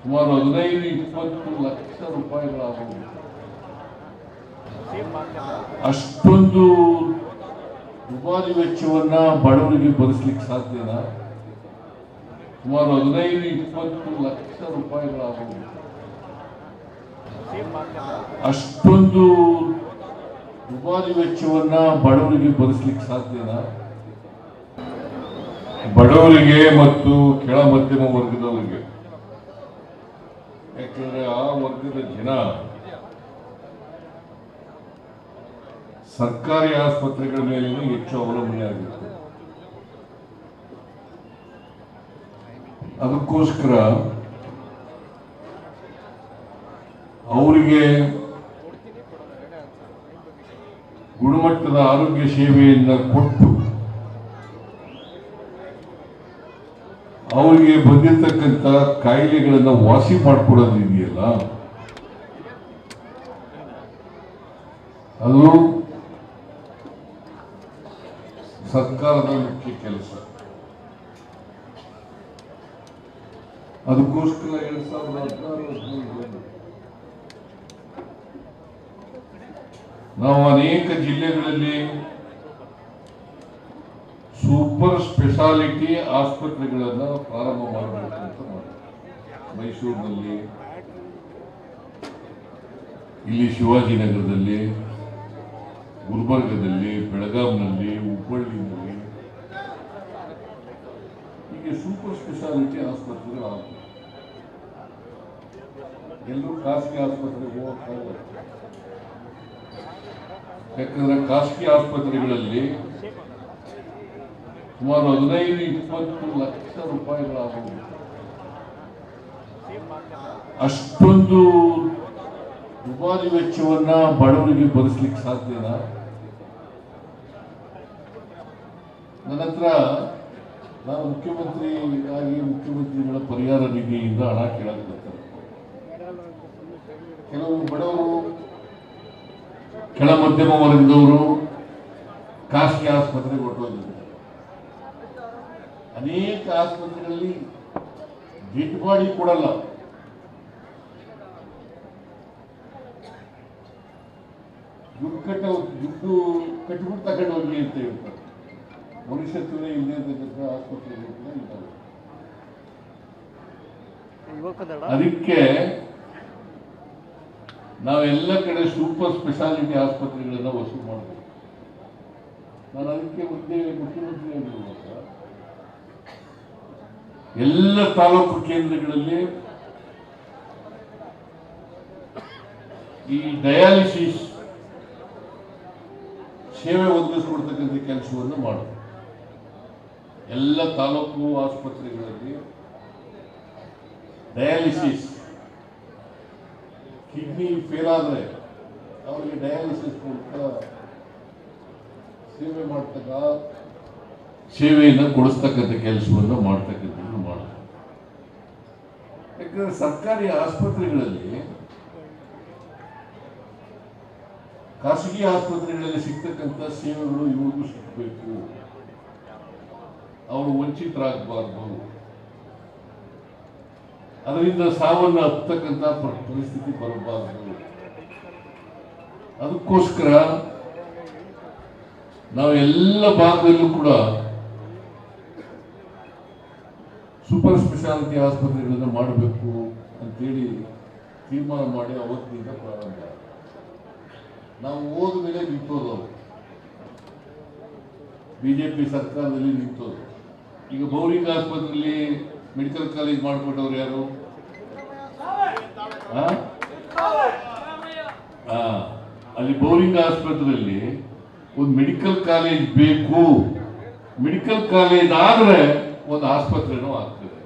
ಸುಮಾರು 15-20 ಲಕ್ಷ ರೂಪಾಯಿಗಳಾಗಬಹುದು. ಅಷ್ಟೊಂದು ದುಬಾರಿ ವೆಚ್ಚವನ್ನ ಬಡವರಿಗೆ ಭರಿಸಲಿಕ್ಕೆ ಸಾಧ್ಯನಾ? ಸುಮಾರು 15-20 ಲಕ್ಷ ರೂಪಾಯಿಗಳಾಗಬಹುದು. ಅಷ್ಟೊಂದು ದುಬಾರಿ ವೆಚ್ಚವನ್ನ ಬಡವರಿಗೆ ಭರಿಸಲಿಕ್ಕೆ ಸಾಧ್ಯನಾ? ಬಡವರಿಗೆ ಮತ್ತು ಕೆಳ ಮಧ್ಯಮ ವರ್ಗದವರಿಗೆ, ಯಾಕೆಂದ್ರೆ ಆ ವರ್ಗದ ಜನ ಸರ್ಕಾರಿ ಆಸ್ಪತ್ರೆಗಳ ಮೇಲೆ ಹೆಚ್ಚು ಅವಲಂಬನೆ ಆಗಿರುತ್ತೆ. ಅದಕ್ಕೋಸ್ಕರ ಅವರಿಗೆ ಗುಣಮಟ್ಟದ ಆರೋಗ್ಯ ಸೇವೆಯನ್ನು ಕೊಟ್ಟು ಅವರಿಗೆ ಬಂದಿರತಕ್ಕಂಥ ಕಾಯಿಲೆಗಳನ್ನು ವಾಸಿ ಮಾಡಿಕೊಡೋದು ಇದೆಯಲ್ಲ, ಅದು ಸರ್ಕಾರದ ಮುಖ್ಯ ಕೆಲಸ. ಅದಕ್ಕೋಸ್ಕರ 2016 ನಾವು ಅನೇಕ ಜಿಲ್ಲೆಗಳಲ್ಲಿ ಸೂಪರ್ ಸ್ಪೆಷಾಲಿಟಿ ಆಸ್ಪತ್ರೆಗಳನ್ನು ಪ್ರಾರಂಭ ಮಾಡಬೇಕು ಅಂತ ಮಾಡಿದ್ವಿ. ಮೈಸೂರಿನಲ್ಲಿ, ಇಲ್ಲಿ ಶಿವಾಜಿನಗರದಲ್ಲಿ, ಗುಲ್ಬರ್ಗದಲ್ಲಿ, ಬೆಳಗಾಂನಲ್ಲಿ, ಹುಬ್ಬಳ್ಳಿನಲ್ಲಿ ಹೀಗೆ ಸೂಪರ್ ಸ್ಪೆಷಾಲಿಟಿ ಆಸ್ಪತ್ರೆಗಳಾಗಬೇಕು. ಎಲ್ಲರೂ ಖಾಸಗಿ ಆಸ್ಪತ್ರೆಗೆ ಹೋಗಕ್ಕಾಗಲ್ಲ. ಯಾಕಂದ್ರೆ ಖಾಸಗಿ ಆಸ್ಪತ್ರೆಗಳಲ್ಲಿ ಸುಮಾರು 15-20 ಲಕ್ಷ ರೂಪಾಯಿಗಳಾಗಬಹುದು. ಅಷ್ಟೊಂದು ದುಬಾರಿ ವೆಚ್ಚವನ್ನ ಬಡವರಿಗೆ ಭರಿಸಲಿಕ್ಕೆ ಸಾಧ್ಯನಾ? ನನ್ನ ಹತ್ರ ನಾನು ಮುಖ್ಯಮಂತ್ರಿಗಳ ಪರಿಹಾರ ನಿಧಿಯಿಂದ ಹಣ ಕೇಳಕ್ಕೆ ಬರ್ತಾರೆ. ಕೆಲವು ಬಡವರು, ಕೆಳ ಮಧ್ಯಮ ವರ್ಗದವರು ಖಾಸಗಿ ಆಸ್ಪತ್ರೆಗೆ ಹೊರಟೋಗಿದ್ದಾರೆ. ಅನೇಕ ಆಸ್ಪತ್ರೆಗಳಲ್ಲಿ ಡೆಡ್ ಬಾಡಿ ಕೊಡಲ್ಲ. ದುಡ್ಡು ಕಟ್ಬಿಟ್ಟು ತಗೊಂಡು ಹೋಗಿ ಅಂತ ಹೇಳ್ತಾರೆ. ಮನುಷ್ಯತ್ವನೇ ಇಲ್ಲದೆ ಇರ್ತಕ್ಕಂಥ ಆಸ್ಪತ್ರೆಗಳು ಕೂಡ ಇದ್ದಾವೆ. ಅದಕ್ಕೆ ನಾವೆಲ್ಲ ಕಡೆ ಸೂಪರ್ ಸ್ಪೆಷಾಲಿಟಿ ಆಸ್ಪತ್ರೆಗಳನ್ನ ವಸೂಲು ಮಾಡಬೇಕು. ನಾನು ಅದಕ್ಕೆ ಮುಖ್ಯಮಂತ್ರಿ ಆಗಿರುವಾಗ ಎಲ್ಲ ತಾಲೂಕು ಕೇಂದ್ರಗಳಲ್ಲಿ ಈ ಡಯಾಲಿಸಿಸ್ ಸೇವೆ ಒದಗಿಸಿಕೊಡ್ತಕ್ಕಂಥ ಕೆಲಸವನ್ನು ಮಾಡಬೇಕು. ಎಲ್ಲ ತಾಲೂಕು ಆಸ್ಪತ್ರೆಗಳಲ್ಲಿ ಡಯಾಲಿಸಿಸ್, ಕಿಡ್ನಿ ಫೇಲ್ ಆದರೆ ಅವರಿಗೆ ಡಯಾಲಿಸಿಸ್ ಮೂಲಕ ಸೇವೆಯನ್ನು ಕೊಡಿಸ್ತಕ್ಕಂಥ ಕೆಲಸವನ್ನು ಮಾಡ್ತಕ್ಕಂಥದ್ದು ಮಾಡಬೇಕು. ಯಾಕಂದ್ರೆ ಸರ್ಕಾರಿ ಆಸ್ಪತ್ರೆಗಳಲ್ಲಿ, ಖಾಸಗಿ ಆಸ್ಪತ್ರೆಗಳಲ್ಲಿ ಸಿಗ್ತಕ್ಕಂಥ ಸೇವೆಗಳು ಇವ್ರಿಗೂ ಸಿಗಬೇಕು. ಅವರು ವಂಚಿತರಾಗಬಾರ್ದು. ಅದರಿಂದ ಸಾವನ್ನು ಅಪ್ಪತಕ್ಕಂಥ ಪರಿಸ್ಥಿತಿ ಬರಬಾರದು. ಅದಕ್ಕೋಸ್ಕರ ನಾವು ಎಲ್ಲ ಭಾಗದಲ್ಲೂ ಕೂಡ ಸೂಪರ್ ಸ್ಪೆಷಾಲಿಟಿ ಆಸ್ಪತ್ರೆಗಳನ್ನು ಮಾಡಬೇಕು ಅಂತೇಳಿ ತೀರ್ಮಾನ ಮಾಡಿ ಅವತ್ತಿನಿಂದ ಪ್ರಾರಂಭ. ನಾವು ಹೋದ ಮೇಲೆ ನಿಂತೋದು, ಬಿಜೆಪಿ ಸರ್ಕಾರದಲ್ಲಿ ನಿಂತೋದು. ಈಗ ಬೌರಿಂಗ್ ಆಸ್ಪತ್ರೆಯಲ್ಲಿ ಮೆಡಿಕಲ್ ಕಾಲೇಜ್ ಮಾಡಿಕೊಟ್ಟವ್ರು ಯಾರು? ಅಲ್ಲಿ ಬೌರಿಂಗ್ ಆಸ್ಪತ್ರೆಯಲ್ಲಿ ಒಂದು ಮೆಡಿಕಲ್ ಕಾಲೇಜ್ ಬೇಕು. ಮೆಡಿಕಲ್ ಕಾಲೇಜ್ ಆದ್ರೆ ಒಂದು ಆಸ್ಪತ್ರೆನೂ ಆಗ್ತದೆ.